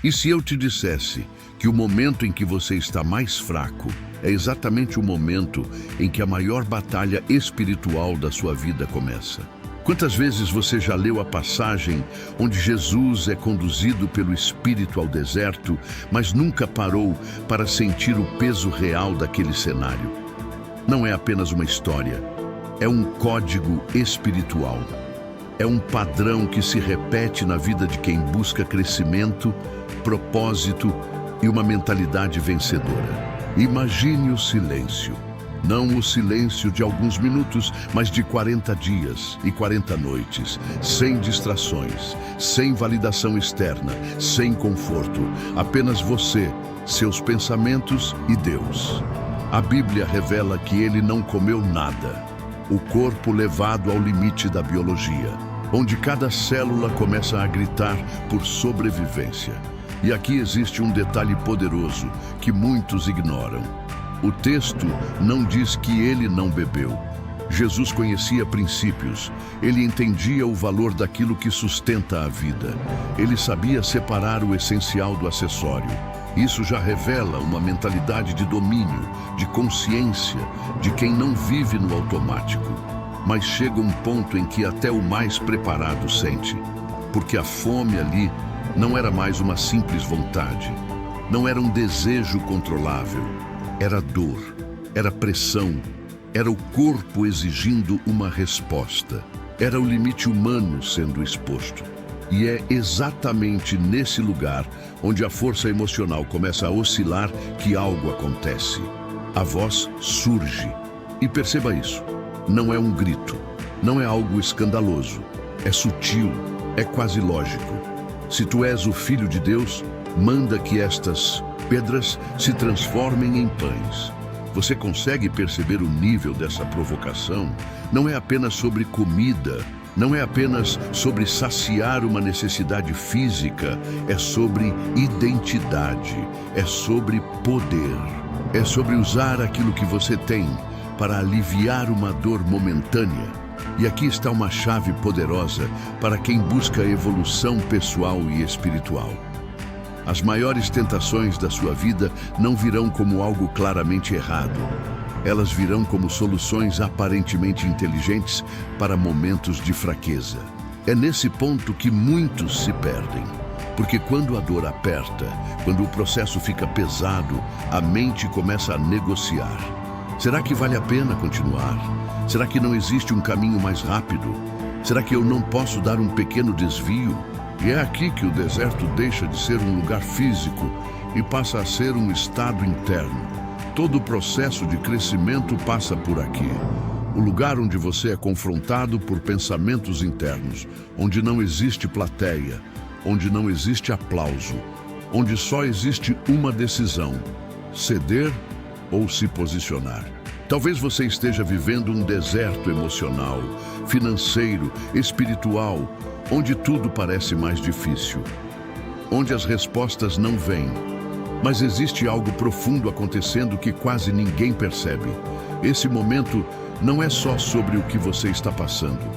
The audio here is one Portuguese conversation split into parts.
E se eu te dissesse que o momento em que você está mais fraco é exatamente o momento em que a maior batalha espiritual da sua vida começa? Quantas vezes você já leu a passagem onde Jesus é conduzido pelo Espírito ao deserto, mas nunca parou para sentir o peso real daquele cenário? Não é apenas uma história, é um código espiritual. É um padrão que se repete na vida de quem busca crescimento, propósito e uma mentalidade vencedora. Imagine o silêncio. Não o silêncio de alguns minutos, mas de 40 dias e 40 noites, sem distrações, sem validação externa, sem conforto, apenas você, seus pensamentos e Deus. A Bíblia revela que ele não comeu nada, o corpo levado ao limite da biologia, onde cada célula começa a gritar por sobrevivência. E aqui existe um detalhe poderoso que muitos ignoram. O texto não diz que ele não bebeu. Jesus conhecia princípios, ele entendia o valor daquilo que sustenta a vida. Ele sabia separar o essencial do acessório. Isso já revela uma mentalidade de domínio, de consciência, de quem não vive no automático. Mas chega um ponto em que até o mais preparado sente, porque a fome ali não era mais uma simples vontade, não era um desejo controlável, era dor, era pressão, era o corpo exigindo uma resposta, era o limite humano sendo exposto. E é exatamente nesse lugar onde a força emocional começa a oscilar que algo acontece. A voz surge. E perceba isso, não é um grito, não é algo escandaloso, é sutil, é quase lógico. Se tu és o Filho de Deus, manda que estas pedras se transformem em pães. Você consegue perceber o nível dessa provocação? Não é apenas sobre comida, não é apenas sobre saciar uma necessidade física, é sobre identidade, é sobre poder, é sobre usar aquilo que você tem para aliviar uma dor momentânea. E aqui está uma chave poderosa para quem busca evolução pessoal e espiritual. As maiores tentações da sua vida não virão como algo claramente errado. Elas virão como soluções aparentemente inteligentes para momentos de fraqueza. É nesse ponto que muitos se perdem. Porque quando a dor aperta, quando o processo fica pesado, a mente começa a negociar. Será que vale a pena continuar? Será que não existe um caminho mais rápido? Será que eu não posso dar um pequeno desvio? E é aqui que o deserto deixa de ser um lugar físico e passa a ser um estado interno. Todo o processo de crescimento passa por aqui. O lugar onde você é confrontado por pensamentos internos, onde não existe plateia, onde não existe aplauso, onde só existe uma decisão: ceder ou se posicionar. Talvez você esteja vivendo um deserto emocional, financeiro, espiritual, onde tudo parece mais difícil, onde as respostas não vêm. Mas existe algo profundo acontecendo que quase ninguém percebe. Esse momento não é só sobre o que você está passando,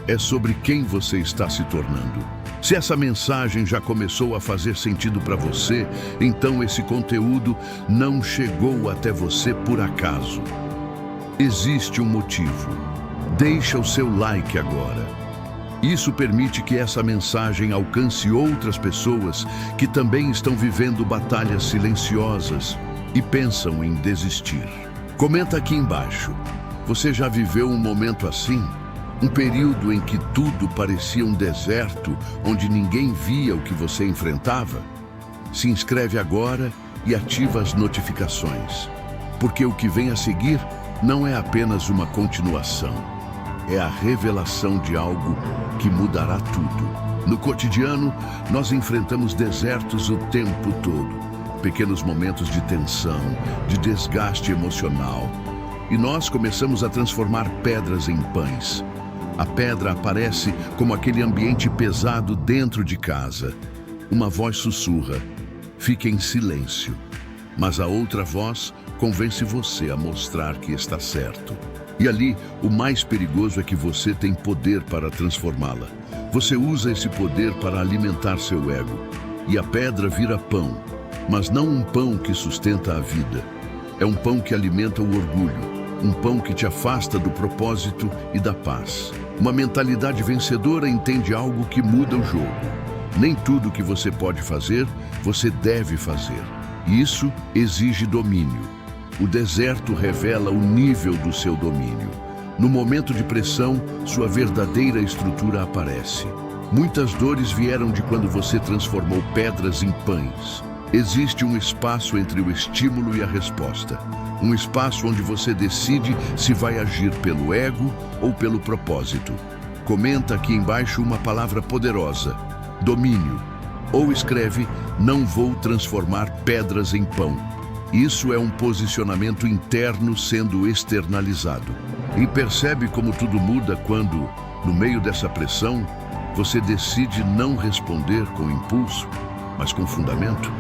é sobre quem você está se tornando. Se essa mensagem já começou a fazer sentido para você, então esse conteúdo não chegou até você por acaso. Existe um motivo. Deixa o seu like agora. Isso permite que essa mensagem alcance outras pessoas que também estão vivendo batalhas silenciosas e pensam em desistir. Comenta aqui embaixo. Você já viveu um momento assim? Um período em que tudo parecia um deserto, onde ninguém via o que você enfrentava? Se inscreve agora e ativa as notificações, porque o que vem a seguir não é apenas uma continuação, é a revelação de algo que mudará tudo. No cotidiano, nós enfrentamos desertos o tempo todo, pequenos momentos de tensão, de desgaste emocional, e nós começamos a transformar pedras em pães. A pedra aparece como aquele ambiente pesado dentro de casa. Uma voz sussurra: fique em silêncio. Mas a outra voz convence você a mostrar que está certo. E ali, o mais perigoso é que você tem poder para transformá-la. Você usa esse poder para alimentar seu ego. e a pedra vira pão, mas não um pão que sustenta a vida. É um pão que alimenta o orgulho, um pão que te afasta do propósito e da paz. Uma mentalidade vencedora entende algo que muda o jogo. Nem tudo que você pode fazer, você deve fazer. Isso exige domínio. O deserto revela o nível do seu domínio. No momento de pressão, sua verdadeira estrutura aparece. Muitas dores vieram de quando você transformou pedras em pães. Existe um espaço entre o estímulo e a resposta. Um espaço onde você decide se vai agir pelo ego ou pelo propósito. Comenta aqui embaixo uma palavra poderosa: domínio. Ou escreve: não vou transformar pedras em pão. Isso é um posicionamento interno sendo externalizado. E percebe como tudo muda quando, no meio dessa pressão, você decide não responder com impulso, mas com fundamento?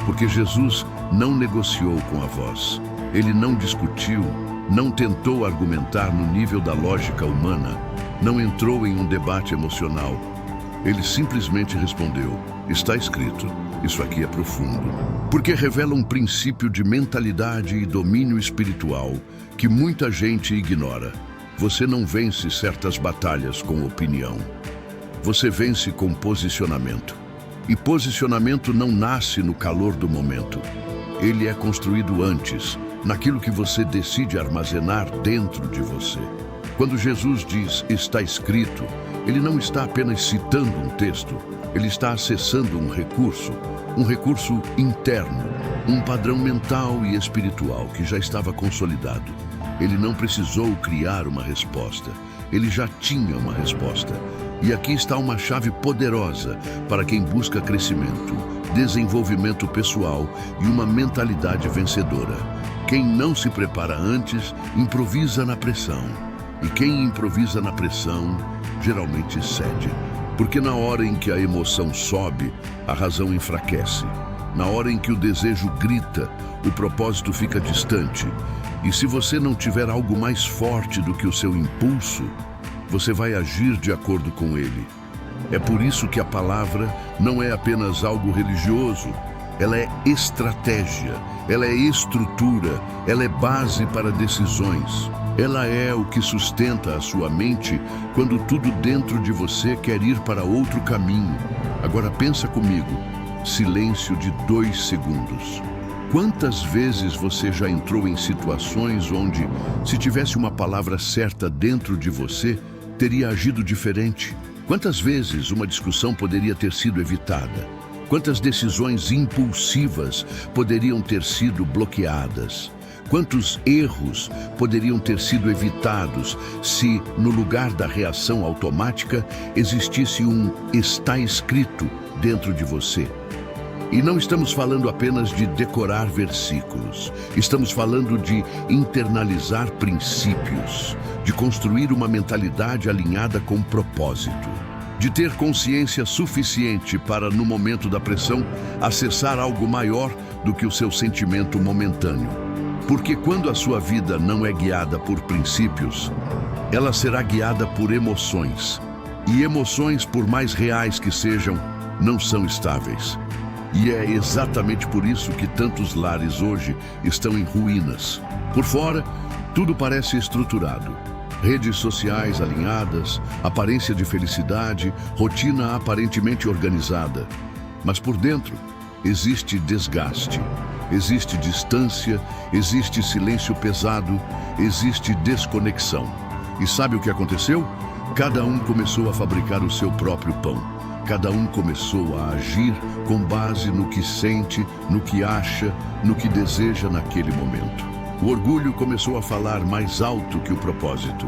Porque Jesus não negociou com a voz. Ele não discutiu, não tentou argumentar no nível da lógica humana, não entrou em um debate emocional. Ele simplesmente respondeu: está escrito. Isso aqui é profundo, porque revela um princípio de mentalidade e domínio espiritual que muita gente ignora. Você não vence certas batalhas com opinião. Você vence com posicionamento. E posicionamento não nasce no calor do momento. Ele é construído antes, naquilo que você decide armazenar dentro de você. Quando Jesus diz está escrito, ele não está apenas citando um texto, ele está acessando um recurso interno, um padrão mental e espiritual que já estava consolidado. Ele não precisou criar uma resposta, ele já tinha uma resposta. E aqui está uma chave poderosa para quem busca crescimento, desenvolvimento pessoal e uma mentalidade vencedora. Quem não se prepara antes, improvisa na pressão. E quem improvisa na pressão, geralmente cede. Porque na hora em que a emoção sobe, a razão enfraquece. Na hora em que o desejo grita, o propósito fica distante. E se você não tiver algo mais forte do que o seu impulso, você vai agir de acordo com ele. É por isso que a palavra não é apenas algo religioso, ela é estratégia, ela é estrutura, ela é base para decisões. Ela é o que sustenta a sua mente quando tudo dentro de você quer ir para outro caminho. Agora pensa comigo, silêncio de 2 segundos. Quantas vezes você já entrou em situações onde, se tivesse uma palavra certa dentro de você, teria agido diferente? Quantas vezes uma discussão poderia ter sido evitada? Quantas decisões impulsivas poderiam ter sido bloqueadas? Quantos erros poderiam ter sido evitados se, no lugar da reação automática, existisse um está escrito dentro de você? E não estamos falando apenas de decorar versículos. Estamos falando de internalizar princípios, de construir uma mentalidade alinhada com propósito, de ter consciência suficiente para, no momento da pressão, acessar algo maior do que o seu sentimento momentâneo. Porque quando a sua vida não é guiada por princípios, ela será guiada por emoções. E emoções, por mais reais que sejam, não são estáveis. E é exatamente por isso que tantos lares hoje estão em ruínas. Por fora, tudo parece estruturado. Redes sociais alinhadas, aparência de felicidade, rotina aparentemente organizada. Mas por dentro, existe desgaste, existe distância, existe silêncio pesado, existe desconexão. E sabe o que aconteceu? Cada um começou a fabricar o seu próprio pão. Cada um começou a agir com base no que sente, no que acha, no que deseja naquele momento. O orgulho começou a falar mais alto que o propósito.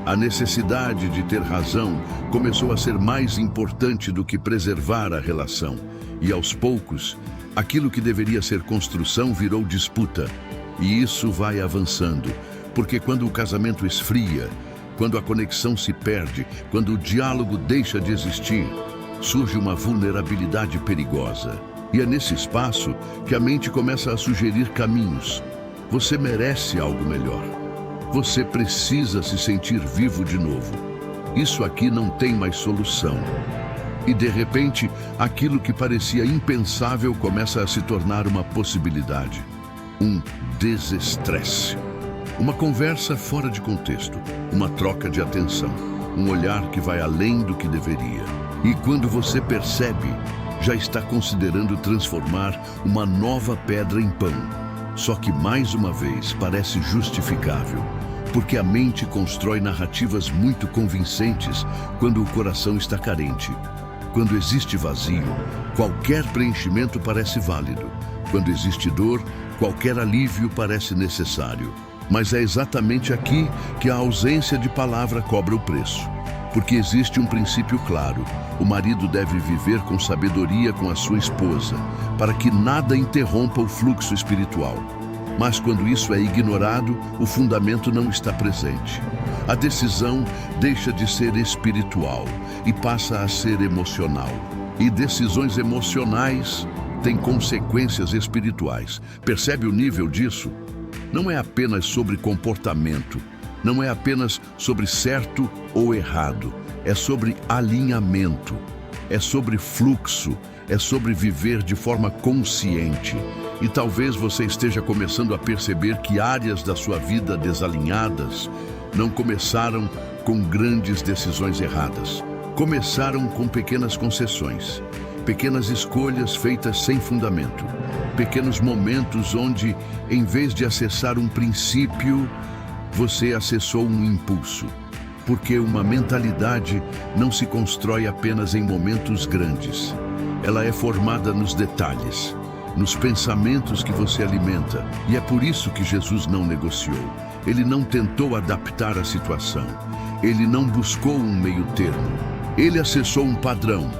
A necessidade de ter razão começou a ser mais importante do que preservar a relação. E aos poucos, aquilo que deveria ser construção virou disputa. E isso vai avançando, porque quando o casamento esfria, quando a conexão se perde, quando o diálogo deixa de existir, surge uma vulnerabilidade perigosa. E é nesse espaço que a mente começa a sugerir caminhos. Você merece algo melhor. Você precisa se sentir vivo de novo. Isso aqui não tem mais solução. E de repente, aquilo que parecia impensável começa a se tornar uma possibilidade. Um desestresse. Uma conversa fora de contexto, uma troca de atenção, um olhar que vai além do que deveria. E quando você percebe, já está considerando transformar uma nova pedra em pão. Só que mais uma vez parece justificável, porque a mente constrói narrativas muito convincentes quando o coração está carente. Quando existe vazio, qualquer preenchimento parece válido. Quando existe dor, qualquer alívio parece necessário. Mas é exatamente aqui que a ausência de palavra cobra o preço. Porque existe um princípio claro: o marido deve viver com sabedoria com a sua esposa, para que nada interrompa o fluxo espiritual. Mas quando isso é ignorado, o fundamento não está presente. A decisão deixa de ser espiritual e passa a ser emocional. E decisões emocionais têm consequências espirituais. Percebe o nível disso? Não é apenas sobre comportamento, não é apenas sobre certo ou errado, é sobre alinhamento, é sobre fluxo, é sobre viver de forma consciente. E talvez você esteja começando a perceber que áreas da sua vida desalinhadas não começaram com grandes decisões erradas. Começaram com pequenas concessões, pequenas escolhas feitas sem fundamento, pequenos momentos onde, em vez de acessar um princípio, você acessou um impulso. Porque uma mentalidade não se constrói apenas em momentos grandes. Ela é formada nos detalhes, nos pensamentos que você alimenta. E é por isso que Jesus não negociou. Ele não tentou adaptar a situação. Ele não buscou um meio termo. Ele acessou um padrão.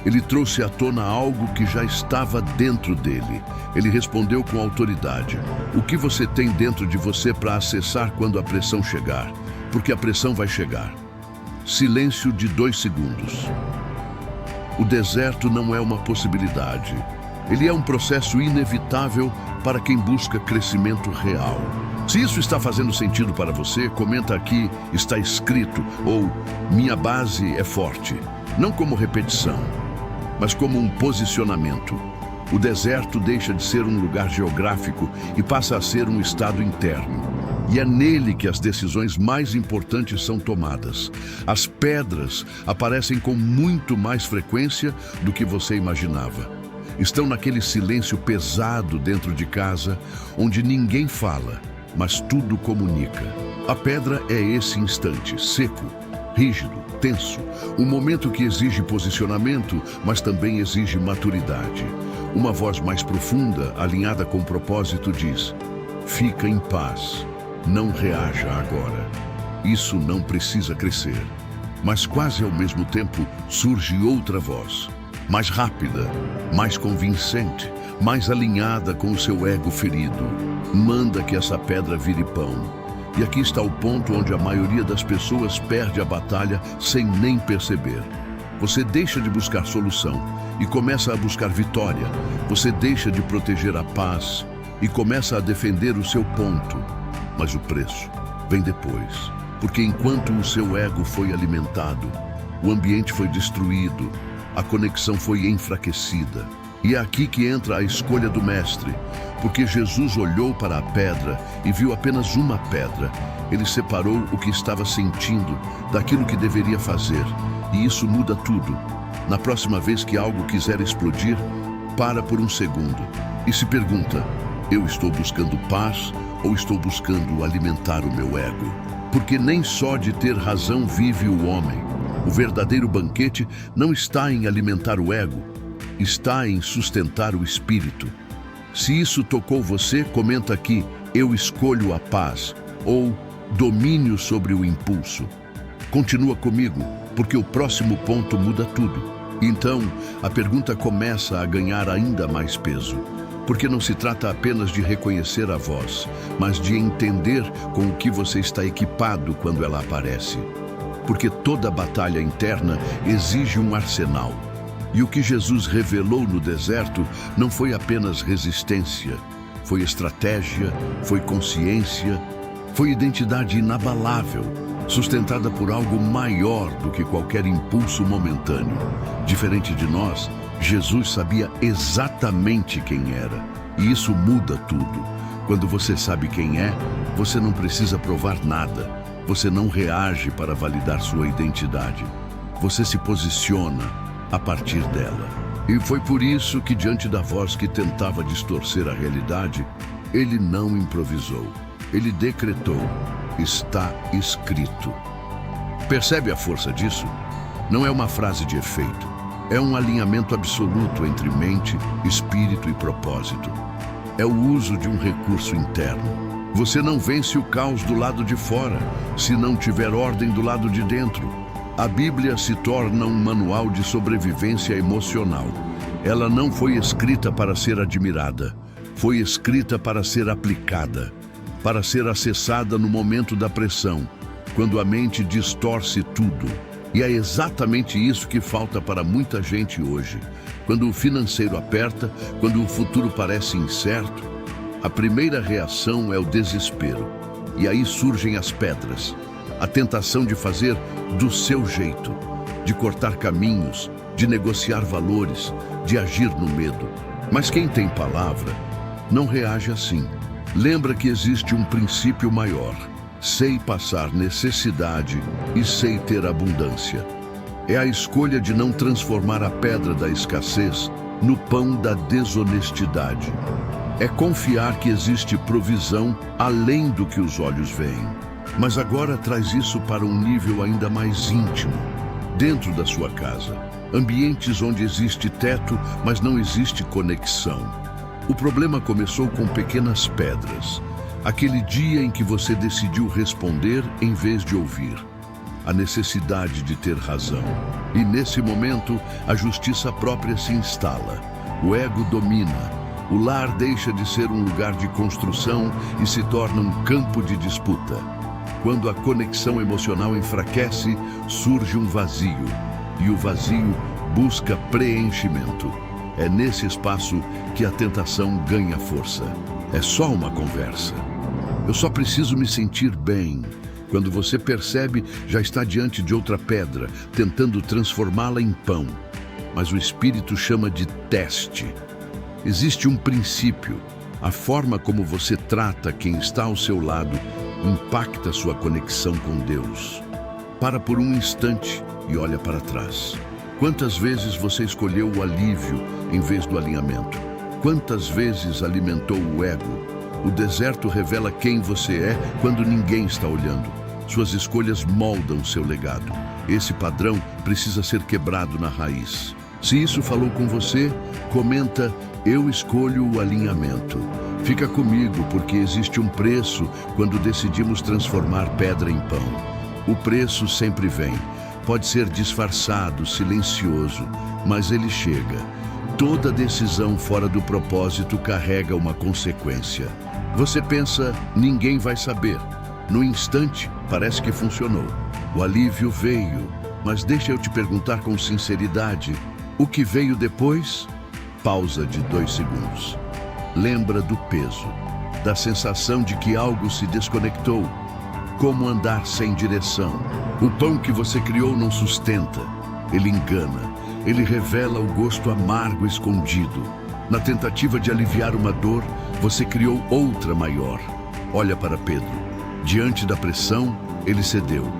Ele trouxe à tona algo que já estava dentro dele. Ele respondeu com autoridade. O que você tem dentro de você para acessar quando a pressão chegar? Porque a pressão vai chegar. Silêncio de 2 segundos. O deserto não é uma possibilidade. Ele é um processo inevitável para quem busca crescimento real. Se isso está fazendo sentido para você, comenta aqui, está escrito, ou minha base é forte. Não como repetição, mas como um posicionamento. O deserto deixa de ser um lugar geográfico e passa a ser um estado interno. E é nele que as decisões mais importantes são tomadas. As pedras aparecem com muito mais frequência do que você imaginava. Estão naquele silêncio pesado dentro de casa, onde ninguém fala, mas tudo comunica. A pedra é esse instante, seco, rígido, tenso. Um momento que exige posicionamento, mas também exige maturidade. Uma voz mais profunda, alinhada com o propósito, diz: fica em paz. Não reaja agora. Isso não precisa crescer. Mas quase ao mesmo tempo surge outra voz, mais rápida, mais convincente, mais alinhada com o seu ego ferido. Manda que essa pedra vire pão. E aqui está o ponto onde a maioria das pessoas perde a batalha sem nem perceber. Você deixa de buscar solução e começa a buscar vitória. Você deixa de proteger a paz e começa a defender o seu ponto. Mas o preço vem depois, porque enquanto o seu ego foi alimentado, o ambiente foi destruído, a conexão foi enfraquecida. E é aqui que entra a escolha do mestre, porque Jesus olhou para a pedra e viu apenas uma pedra. Ele separou o que estava sentindo daquilo que deveria fazer, e isso muda tudo. Na próxima vez que algo quiser explodir, para por um segundo e se pergunta: eu estou buscando paz ou estou buscando alimentar o meu ego? Porque nem só de ter razão vive o homem. O verdadeiro banquete não está em alimentar o ego, está em sustentar o espírito. Se isso tocou você, comenta aqui: eu escolho a paz, ou domínio sobre o impulso. Continua comigo, porque o próximo ponto muda tudo. Então, a pergunta começa a ganhar ainda mais peso. Porque não se trata apenas de reconhecer a voz, mas de entender com o que você está equipado quando ela aparece. Porque toda batalha interna exige um arsenal. E o que Jesus revelou no deserto não foi apenas resistência, foi estratégia, foi consciência, foi identidade inabalável. sustentada por algo maior do que qualquer impulso momentâneo. Diferente de nós, Jesus sabia exatamente quem era, e isso muda tudo. Quando você sabe quem é, você não precisa provar nada. Você não reage para validar sua identidade. Você se posiciona a partir dela. E foi por isso que, diante da voz que tentava distorcer a realidade, ele não improvisou. Ele decretou: está escrito. Percebe a força disso? Não é uma frase de efeito. É um alinhamento absoluto entre mente, espírito e propósito. É o uso de um recurso interno. Você não vence o caos do lado de fora, se não tiver ordem do lado de dentro. A Bíblia se torna um manual de sobrevivência emocional. Ela não foi escrita para ser admirada. Foi escrita para ser aplicada, para ser acessada no momento da pressão, quando a mente distorce tudo. E é exatamente isso que falta para muita gente hoje. Quando o financeiro aperta, quando o futuro parece incerto, a primeira reação é o desespero. E aí surgem as pedras, a tentação de fazer do seu jeito, de cortar caminhos, de negociar valores, de agir no medo. Mas quem tem palavra não reage assim. Lembra que existe um princípio maior. Sei passar necessidade e sei ter abundância. É a escolha de não transformar a pedra da escassez no pão da desonestidade. É confiar que existe provisão além do que os olhos veem. Mas agora traz isso para um nível ainda mais íntimo, dentro da sua casa. Ambientes onde existe teto, mas não existe conexão. O problema começou com pequenas pedras. Aquele dia em que você decidiu responder em vez de ouvir. A necessidade de ter razão. E nesse momento, a justiça própria se instala. O ego domina. O lar deixa de ser um lugar de construção e se torna um campo de disputa. Quando a conexão emocional enfraquece, surge um vazio. E o vazio busca preenchimento. É nesse espaço que a tentação ganha força. É só uma conversa. Eu só preciso me sentir bem. Quando você percebe, já está diante de outra pedra, tentando transformá-la em pão. Mas o Espírito chama de teste. Existe um princípio. A forma como você trata quem está ao seu lado impacta sua conexão com Deus. Para por um instante e olha para trás. Quantas vezes você escolheu o alívio em vez do alinhamento? Quantas vezes alimentou o ego? O deserto revela quem você é quando ninguém está olhando. Suas escolhas moldam seu legado. Esse padrão precisa ser quebrado na raiz. Se isso falou com você, comenta: eu escolho o alinhamento. Fica comigo, porque existe um preço quando decidimos transformar pedra em pão. O preço sempre vem. Pode ser disfarçado, silencioso, mas ele chega. Toda decisão fora do propósito carrega uma consequência. Você pensa: ninguém vai saber. No instante, parece que funcionou. O alívio veio, mas deixa eu te perguntar com sinceridade: o que veio depois? Pausa de 2 segundos. Lembra do peso, da sensação de que algo se desconectou. Como andar sem direção. O pão que você criou não sustenta. Ele engana. Ele revela o gosto amargo escondido. Na tentativa de aliviar uma dor, você criou outra maior. Olha para Pedro. Diante da pressão, ele cedeu.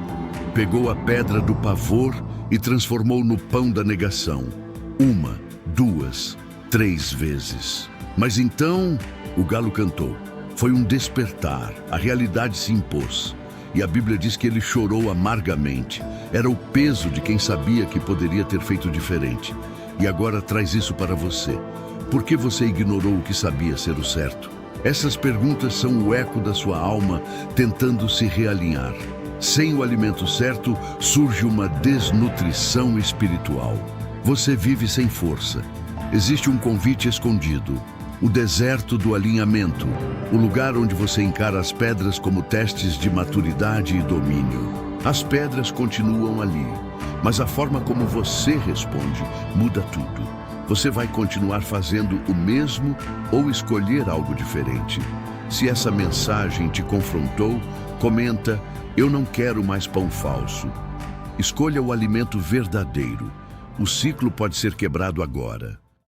Pegou a pedra do pavor e transformou no pão da negação. 1, 2, 3 vezes. Mas então, o galo cantou. Foi um despertar. A realidade se impôs. E a Bíblia diz que ele chorou amargamente. Era o peso de quem sabia que poderia ter feito diferente. E agora traz isso para você. Por que você ignorou o que sabia ser o certo? Essas perguntas são o eco da sua alma tentando se realinhar. Sem o alimento certo, surge uma desnutrição espiritual. Você vive sem força. Existe um convite escondido. O deserto do alinhamento, o lugar onde você encara as pedras como testes de maturidade e domínio. As pedras continuam ali, mas a forma como você responde muda tudo. Você vai continuar fazendo o mesmo ou escolher algo diferente. Se essa mensagem te confrontou, comenta: Eu não quero mais pão falso. Escolha o alimento verdadeiro. O ciclo pode ser quebrado agora.